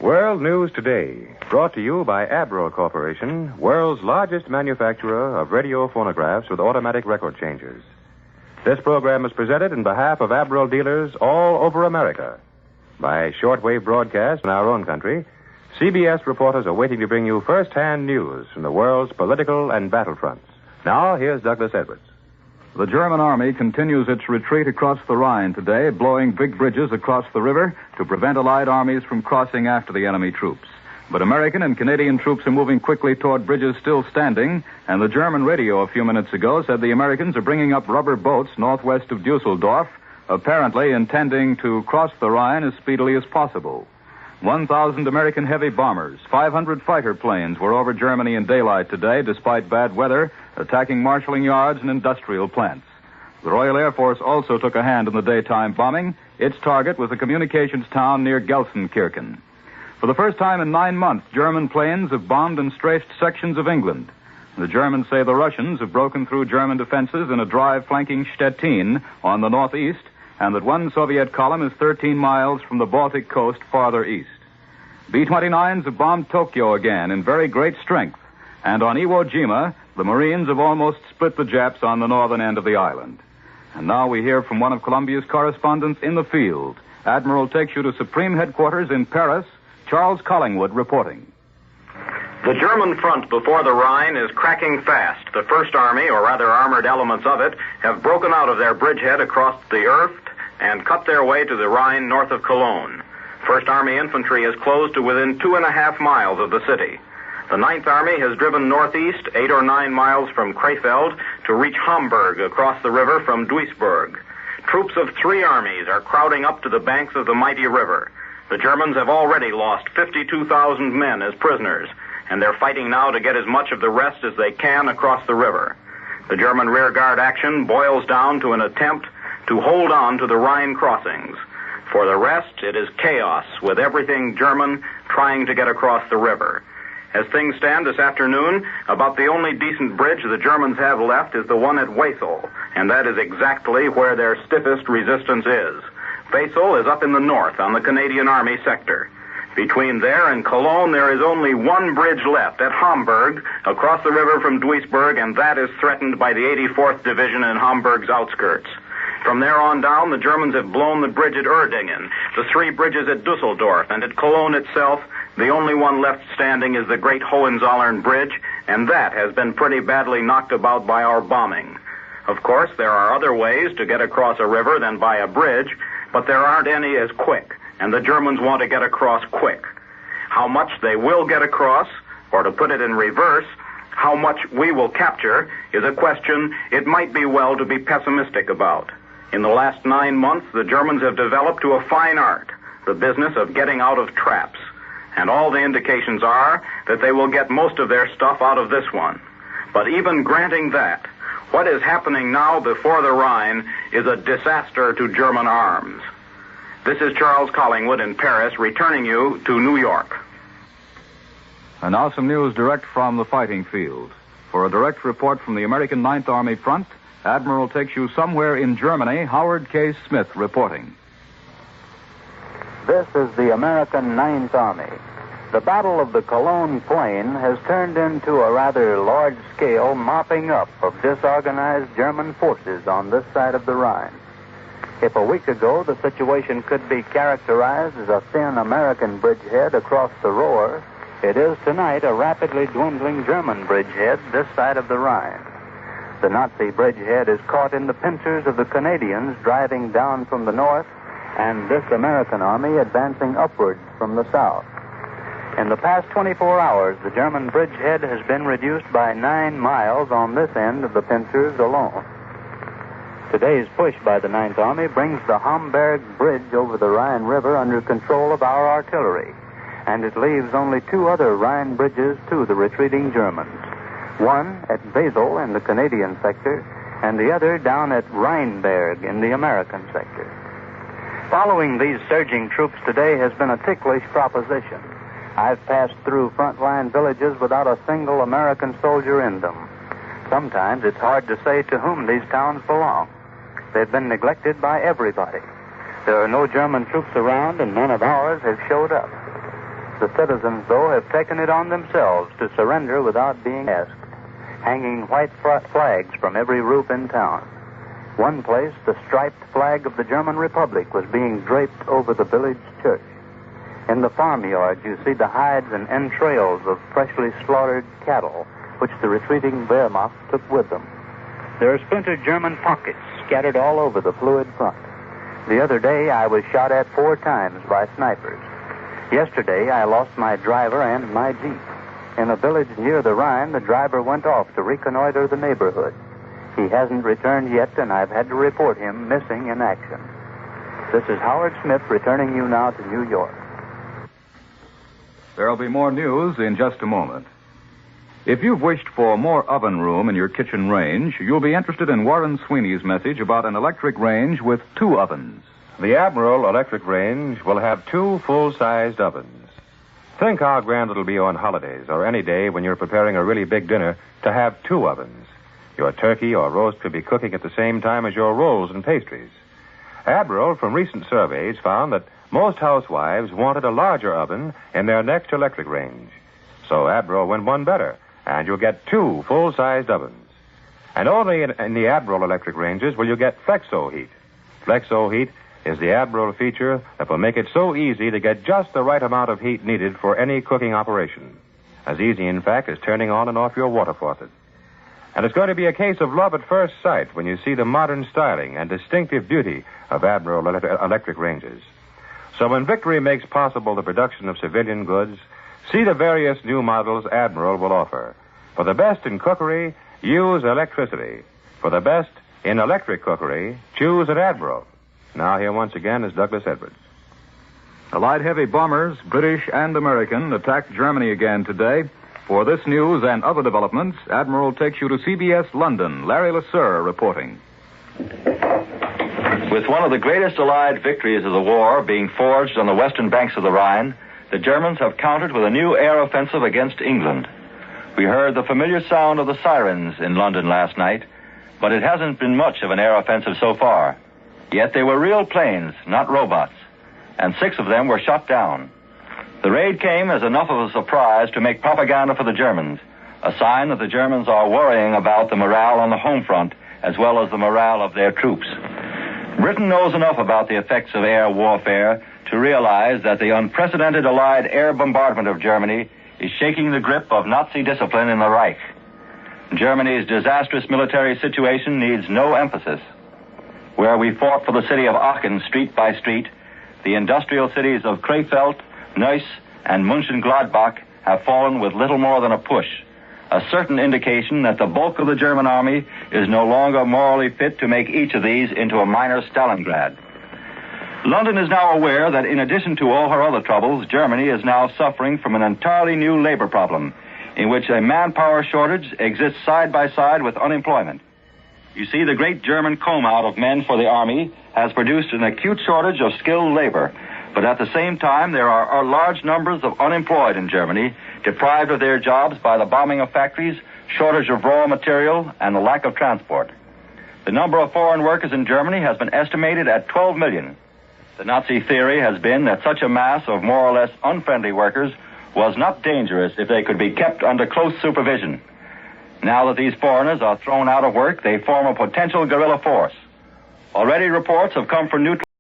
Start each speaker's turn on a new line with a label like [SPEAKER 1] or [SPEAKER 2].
[SPEAKER 1] World News Today, brought to you by Abro Corporation, world's largest manufacturer of radio phonographs with automatic record changers. This program is presented in behalf of Abro dealers all over America. By shortwave broadcast in our own country, CBS reporters are waiting to bring you first-hand news from the world's political and battlefronts. Now, here's Douglas Edwards.
[SPEAKER 2] The German army continues its retreat across the Rhine today, blowing big bridges across the river to prevent Allied armies from crossing after the enemy troops. But American and Canadian troops are moving quickly toward bridges still standing, and the German radio a few minutes ago said the Americans are bringing up rubber boats northwest of Dusseldorf, apparently intending to cross the Rhine as speedily as possible. 1,000 American heavy bombers, 500 fighter planes were over Germany in daylight today, despite bad weather, attacking marshalling yards and industrial plants. The Royal Air Force also took a hand in the daytime bombing. Its target was a communications town near Gelsenkirchen. For the first time in 9 months, German planes have bombed and strafed sections of England. The Germans say the Russians have broken through German defenses in a drive flanking Stettin on the northeast, and that one Soviet column is 13 miles from the Baltic coast farther east. B-29s have bombed Tokyo again in very great strength, and on Iwo Jima, the Marines have almost split the Japs on the northern end of the island. And now we hear from one of Columbia's correspondents in the field. Admiral takes you to Supreme Headquarters in Paris, Charles Collingwood reporting.
[SPEAKER 3] The German front before the Rhine is cracking fast. The First Army, or rather armored elements of it, have broken out of their bridgehead across the Erft and cut their way to the Rhine north of Cologne. First Army infantry is closed to within 2.5 miles of the city. The Ninth Army has driven northeast 8 or 9 miles from Krefeld to reach Hamburg across the river from Duisburg. Troops of 3 armies are crowding up to the banks of the mighty river. The Germans have already lost 52,000 men as prisoners, and they're fighting now to get as much of the rest as they can across the river. The German rearguard action boils down to an attempt to hold on to the Rhine crossings. For the rest, it is chaos, with everything German trying to get across the river. As things stand this afternoon, about the only decent bridge the Germans have left is the one at Wesel, and that is exactly where their stiffest resistance is. Wesel is up in the north on the Canadian Army sector. Between there and Cologne, there is only one bridge left at Hamburg, across the river from Duisburg, and that is threatened by the 84th Division in Hamburg's outskirts. From there on down, the Germans have blown the bridge at Erdingen, the 3 bridges at Dusseldorf, and at Cologne itself, the only one left standing is the Great Hohenzollern Bridge, and that has been pretty badly knocked about by our bombing. Of course, there are other ways to get across a river than by a bridge, but there aren't any as quick, and the Germans want to get across quick. How much they will get across, or to put it in reverse, how much we will capture, is a question it might be well to be pessimistic about. In the last 9 months, the Germans have developed to a fine art, the business of getting out of traps. And all the indications are that they will get most of their stuff out of this one. But even granting that, what is happening now before the Rhine is a disaster to German arms. This is Charles Collingwood in Paris, returning you to New York.
[SPEAKER 2] And now some news direct from the fighting field. For a direct report from the American Ninth Army front, Admiral takes you somewhere in Germany, Howard K. Smith reporting.
[SPEAKER 4] This is the American Ninth Army. The Battle of the Cologne Plain has turned into a rather large-scale mopping up of disorganized German forces on this side of the Rhine. If a week ago the situation could be characterized as a thin American bridgehead across the Ruhr, it is tonight a rapidly dwindling German bridgehead this side of the Rhine. The Nazi bridgehead is caught in the pincers of the Canadians driving down from the north, and this American army advancing upwards from the south. In the past 24 hours, the German bridgehead has been reduced by 9 miles on this end of the pincers alone. Today's push by the Ninth Army brings the Hamburg Bridge over the Rhine River under control of our artillery, and it leaves only 2 other Rhine bridges to the retreating Germans. One at Wesel in the Canadian sector, and the other down at Rheinberg in the American sector. Following these surging troops today has been a ticklish proposition. I've passed through frontline villages without a single American soldier in them. Sometimes it's hard to say to whom these towns belong. They've been neglected by everybody. There are no German troops around, and none of ours have showed up. The citizens, though, have taken it on themselves to surrender without being asked, hanging white flags from every roof in town. One place, the striped flag of the German Republic was being draped over the village church. In the farmyard, you see the hides and entrails of freshly slaughtered cattle, which the retreating Wehrmacht took with them. There are splintered German pockets scattered all over the fluid front. The other day, I was shot at 4 times by snipers. Yesterday, I lost my driver and my Jeep. In a village near the Rhine, the driver went off to reconnoiter the neighborhood. He hasn't returned yet, and I've had to report him missing in action. This is Howard Smith returning you now to New York.
[SPEAKER 2] There'll be more news in just a moment. If you've wished for more oven room in your kitchen range, you'll be interested in Warren Sweeney's message about an electric range with 2 ovens.
[SPEAKER 1] The Admiral electric range will have 2 full-sized ovens. Think how grand it'll be on holidays or any day when you're preparing a really big dinner to have 2 ovens. Your turkey or roast could be cooking at the same time as your rolls and pastries. Admiral, from recent surveys, found that most housewives wanted a larger oven in their next electric range. So Admiral went one better, and you'll get 2 full-sized ovens. And only in the Admiral electric ranges will you get Flexo Heat. Flexo Heat is the Admiral feature that will make it so easy to get just the right amount of heat needed for any cooking operation. As easy, in fact, as turning on and off your water faucet. And it's going to be a case of love at first sight when you see the modern styling and distinctive beauty of Admiral electric ranges. So when Victory makes possible the production of civilian goods, see the various new models Admiral will offer. For the best in cookery, use electricity. For the best in electric cookery, choose an Admiral. Now here once again is Douglas Edwards.
[SPEAKER 2] The light heavy bombers, British and American, attacked Germany again today. For this news and other developments, Admiral takes you to CBS London. Larry LeSueur reporting.
[SPEAKER 5] With one of the greatest Allied victories of the war being forged on the western banks of the Rhine, the Germans have countered with a new air offensive against England. We heard the familiar sound of the sirens in London last night, but it hasn't been much of an air offensive so far. Yet they were real planes, not robots, and 6 of them were shot down. The raid came as enough of a surprise to make propaganda for the Germans, a sign that the Germans are worrying about the morale on the home front as well as the morale of their troops. Britain knows enough about the effects of air warfare to realize that the unprecedented Allied air bombardment of Germany is shaking the grip of Nazi discipline in the Reich. Germany's disastrous military situation needs no emphasis. Where we fought for the city of Aachen street by street, the industrial cities of Krefeld, Neuss, and Mönchengladbach have fallen with little more than a push, a certain indication that the bulk of the German army is no longer morally fit to make each of these into a minor Stalingrad. London is now aware that in addition to all her other troubles, Germany is now suffering from an entirely new labor problem, in which a manpower shortage exists side by side with unemployment. You see, the great German comb-out of men for the army has produced an acute shortage of skilled labor, but at the same time, there are large numbers of unemployed in Germany, deprived of their jobs by the bombing of factories, shortage of raw material, and the lack of transport. The number of foreign workers in Germany has been estimated at 12 million. The Nazi theory has been that such a mass of more or less unfriendly workers was not dangerous if they could be kept under close supervision. Now that these foreigners are thrown out of work, they form a potential guerrilla force. Already reports have come from neutral